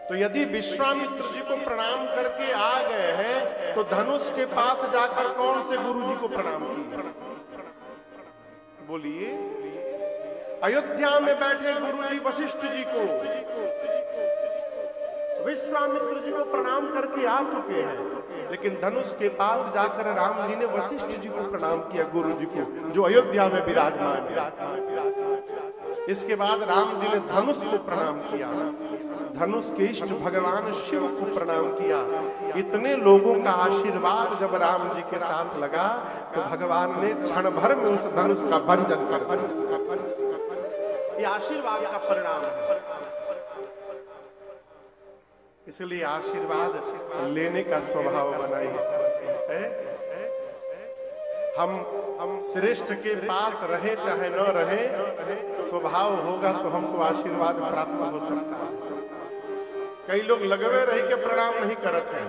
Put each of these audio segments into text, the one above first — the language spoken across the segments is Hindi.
तो यदि विश्वामित्र जी को प्रणाम करके आ गए हैं तो धनुष के पास जाकर कौन से गुरु जी को प्रणाम किए? बोलिए। अयोध्या में बैठे गुरु जी वशिष्ठ जी को विश्वामित्र जी को प्रणाम करके आ चुके हैं, लेकिन धनुष के पास जाकर राम जी ने वशिष्ठ जी को प्रणाम किया, गुरु जी को, जो अयोध्या में विराजमान है। इसके बाद राम जी ने धनुष को प्रणाम किया, धनुष के इष्ट भगवान शिव को प्रणाम किया। इतने लोगों का आशीर्वाद जब राम जी के साथ लगा तो भगवान ने क्षण भर में उस धनुष का भंजन कर दिया। ये आशीर्वाद का परिणाम है। इसलिए आशीर्वाद लेने का स्वभाव बनाइए। हम श्रेष्ठ के पास रहे चाहे न रहे, स्वभाव होगा तो हमको आशीर्वाद प्राप्त हो सकता है। कई लोग लगवे रही के प्रणाम नहीं करते हैं,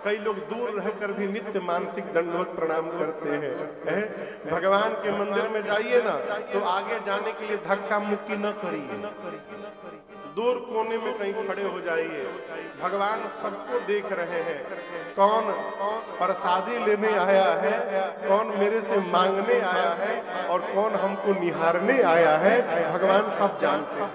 कई लोग दूर रहकर भी नित्य मानसिक दंडवत प्रणाम करते हैं। भगवान के मंदिर में जाइए ना तो आगे जाने के लिए धक्का मुक्की न करिए, दूर कोने में कहीं खड़े हो जाइए। भगवान सबको देख रहे हैं, कौन प्रसादी लेने आया है, कौन मेरे से मांगने आया है और कौन हमको निहारने आया है, भगवान सब जानते हैं।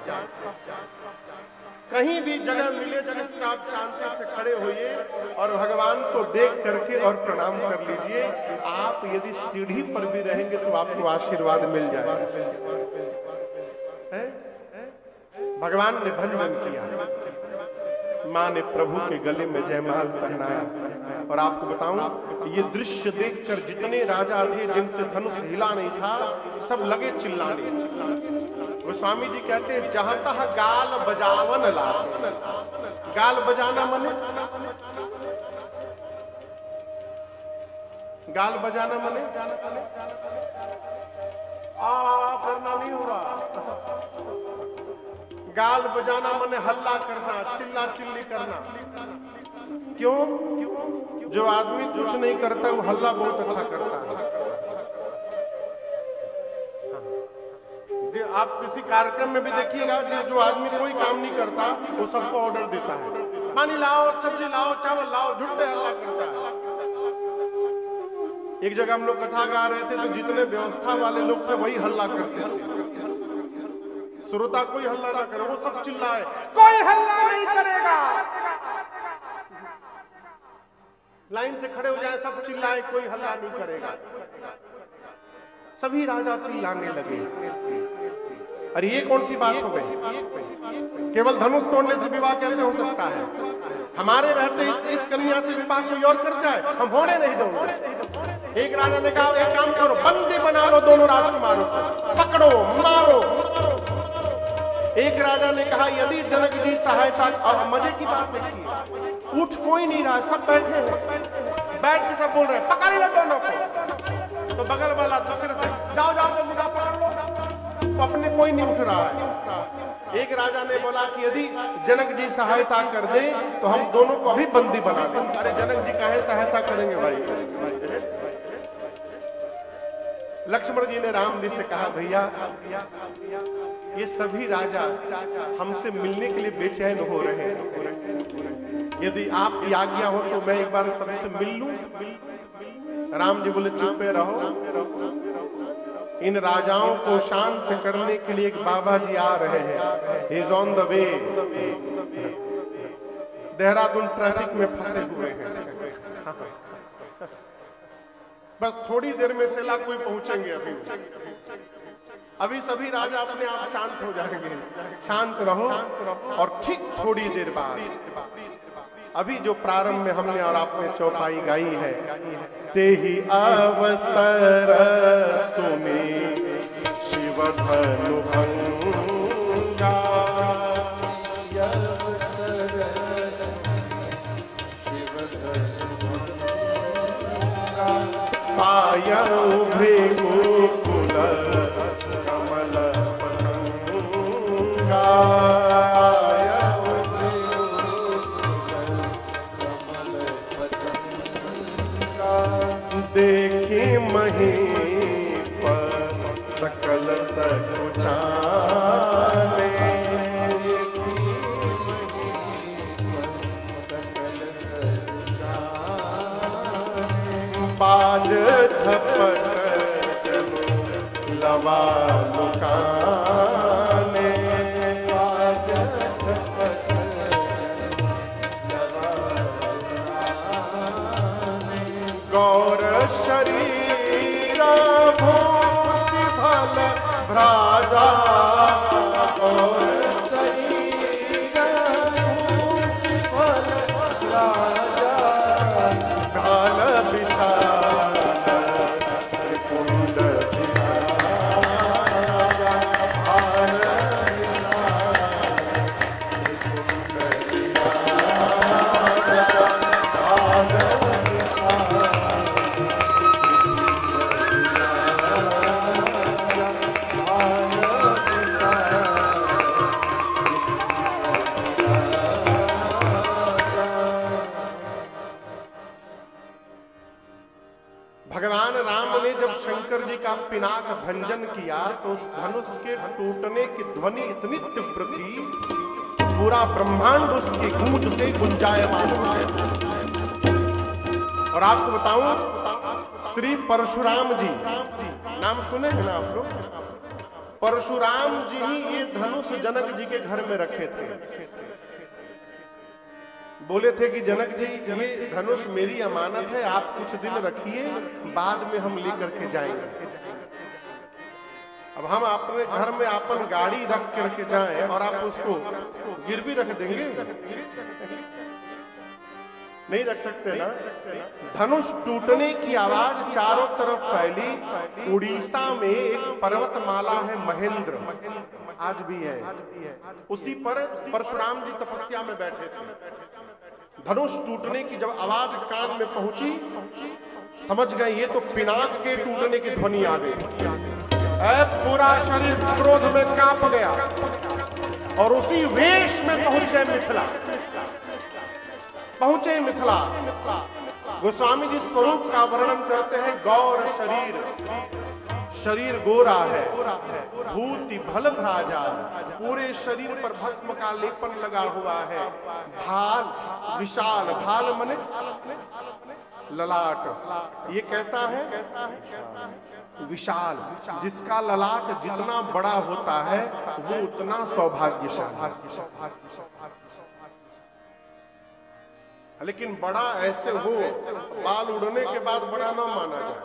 कहीं भी जगह मिले चुपचाप शांति से खड़े होइए और भगवान को देख करके और प्रणाम कर लीजिए। आप यदि सीढ़ी पर भी रहेंगे तो आपको आशीर्वाद मिल जाएगा। भगवान ने भंजन किया, मां ने प्रभु के गले में जयमाल पहनाया। और आपको बताऊं, ये दृश्य देखकर जितने राजा थे जिनसे धनुष हिला नहीं था, सब लगे चिल्लाने। गोस्वामी जी कहते हैं, जहां तह गाल बजावन ला। गाल बजाना मने, गाल बजाना मने करना नहीं होगा। गाल बजाना मने हल्ला करना, चिल्ला चिल्ली करना। क्यों? जो आदमी कुछ नहीं करता वो हल्ला बहुत अच्छा करता है। आप किसी कार्यक्रम में भी देखिएगा, जो आदमी कोई काम नहीं करता वो सबको ऑर्डर देता है, पानी लाओ, सब्जी लाओ, चावल लाओ, झुंडे हल्ला करता है। एक जगह हम लोग कथा गा रहे थे तो जितने व्यवस्था वाले लोग थे वही हल्ला करते थे। श्रोता कोई हल्ला ना करे, वो सब चिल्लाए, कोई हल्ला नहीं करेगा। लाइन से खड़े हो जाए, सब चिल्लाए, कोई हल्ला नहीं करेगा। सभी राजा चिल्लाने लगे। अरे ये कौन सी बात हो गई? केवल धनुष तोड़ने से विवाह कैसे हो सकता है? हमारे रहते इस कन्या से विवाह कोई और कर जाए, हम होने नहीं देंगे। एक राजा ने कहा, एक काम करो, बंदी बना लो दोनों राजकुमारों को, पकड़ो मारो। एक राजा ने कहा, यदि जनक जी सहायता, और मजे की बात देखिए, उठ कोई नहीं रहा, सब बैठे हैं, बैठ के सब बोल रहे हैं, पकड़ लो दोनों को। तो बगल वाला दूसरे से, जाओ जाओ जल्दी जाओ पकड़ लो, तो अपने कोई नहीं उठ रहा है। एक राजा ने बोला कि यदि जनक जी सहायता कर दे तो हम दोनों को अभी बंदी बना दें। अरे जनक जी काहे सहायता करेंगे भाई? लक्ष्मण जी ने राम जी से कहा, भैया ये सभी राजा हमसे मिलने के लिए बेचैन हो रहे हैं, यदि आपकी आज्ञा हो तो मैं एक बार सबसे मिल लूं। राम जी बोले, चुपे रहो, इन राजाओं को शांत करने के लिए एक बाबा जी आ रहे हैं, he is on the way. Dehradun traffic में फंसे हुए हैं, बस थोड़ी देर में सेला कोई पहुंचेंगे। अभी सभी राजा अपने आप शांत हो जाएंगे। शांत रहो, और ठीक थोड़ी देर बाद अभी जो प्रारंभ में हमने और आपने चौपाई गाई है, ते ही अवसर सुनी शिव धनु भंगा, पाया भृगुकुल कमल पतंगा, देखी महीप सकल सकुचाने, हवा लुकाने, गौर शरीरा भूति भल भ्राजा, गौर शरीरा भूति भल भ्राजा, काल विशाल कुंड विराजा, भाल भगवान राम ने जब शंकर जी का पिनाक भंजन किया तो उस धनुष के टूटने की ध्वनि इतनी तीव्र थी, पूरा ब्रह्मांड उसकी गूंज से गुंजायमान हो गया। और आपको बताऊं, श्री परशुराम जी, नाम सुने हैं ना आप लोग? परशुराम जी ही ये धनुष जनक जी के घर में रखे थे। बोले थे कि जनक जी ये धनुष मेरी अमानत है, आप कुछ दिन रखिए, बाद में हम लेकर के जाएंगे। अब हम अपने घर में अपन गाड़ी रख के जाएं और आप उसको गिरवी रख देंगे? नहीं रख सकते ना। धनुष टूटने की आवाज चारों तरफ फैली। उड़ीसा में एक पर्वतमाला है महेंद्र, आज भी है, उसी पर परशुराम जी तपस्या में बैठे थे। धनुष टूटने की जब आवाज कान में पहुंची, समझ गए ये तो पिनाक के टूटने की ध्वनि आ गई। पूरा शरीर क्रोध में कांप गया और उसी वेश में पहुंच गए मिथिला। पहुंचे मिथिला, गोस्वामी जी स्वरूप का वर्णन करते हैं। गौर शरीर, शरीर गोरा है, भूति भल भ्राजा, पूरे शरीर पर भस्म का लेपन लगा हुआ है। भाल विशाल, भाल मने ललाट, ये कैसा है? विशाल, जिसका ललाट जितना बड़ा होता है वो उतना सौभाग्यशाली। लेकिन बड़ा ऐसे हो, बाल उड़ने के बाद बड़ा ना माना जाए,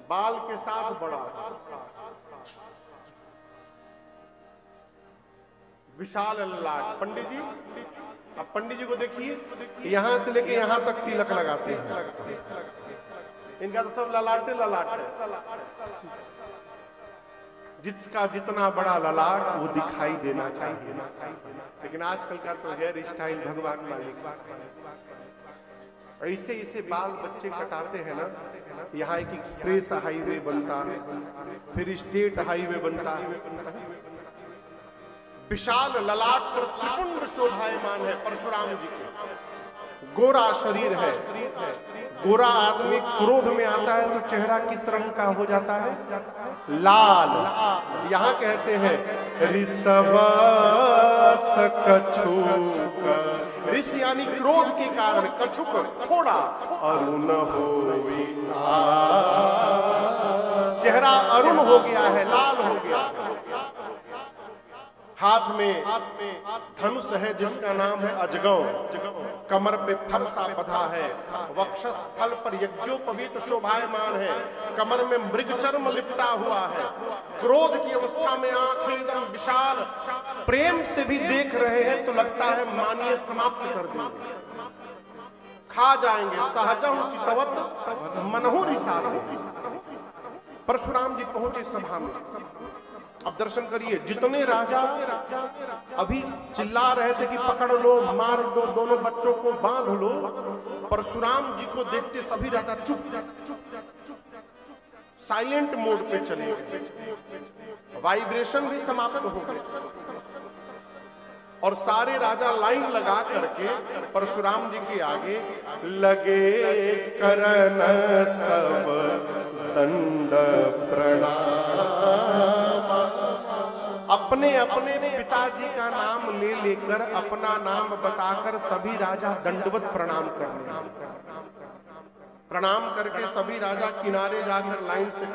बाल के साथ बड़ा, विशाल ललाट। पंडित जी, अब पंडित जी को देखिए, यहां से लेके यहां तक तिलक लगाते हैं। इनका तो सब ललाटे ललाट है। जिसका जितना बड़ा ललाट वो दिखाई देना चाहिए। लेकिन आजकल का तो हेयर स्टाइल भगवान मालिक, ऐसे ऐसे बाल बच्चे कटाते हैं ना। यहाँ एक एक्सप्रेस हाईवे बनता है, फिर स्टेट हाईवे बनता है। विशाल ललाट पर त्रिपुंड शोभायमान है परशुराम जी के। गोरा शरीर है। गोरा आदमी क्रोध में आता है तो चेहरा किस रंग का हो जाता है? लाल। यहाँ कहते हैं ऋषवस कछुक, ऋष यानी क्रोध के कारण, कछुक थोड़ा, अरुण होई, चेहरा अरुण हो गया है, लाल हो गया है। हाथ में धनुष है जिसका नाम है अजगौ, कमर पे फरसा बधा है, वक्षस्थल पर यज्ञोपवीत शोभायमान है, कमर में मृग चर्म लिपटा हुआ है। क्रोध की अवस्था में आंखें एकदम विशाल, प्रेम से भी देख रहे हैं तो लगता है मानिए समाप्त कर देंगे, खा जाएंगे। सहजम चितवत मनहु रिसाल। परशुराम जी पहुंचे सभा में। अब दर्शन करिए, जितने राजा अभी चिल्ला रहे थे कि पकड़ लो, मार दो, दोनों बच्चों को बांध लो, परशुराम जी को देखते सभी राजा चुप, साइलेंट मोड पे चले गए। वाइब्रेशन भी समाप्त हो गए और सारे राजा लाइन लगा करके परशुराम जी के आगे लगे करन सब दंड प्रणाम। अपने अपने पिताजी का नाम ले लेकर, अपना नाम बताकर सभी राजा दंडवत प्रणाम करने। प्रणाम करके सभी राजा किनारे जाकर लाइन से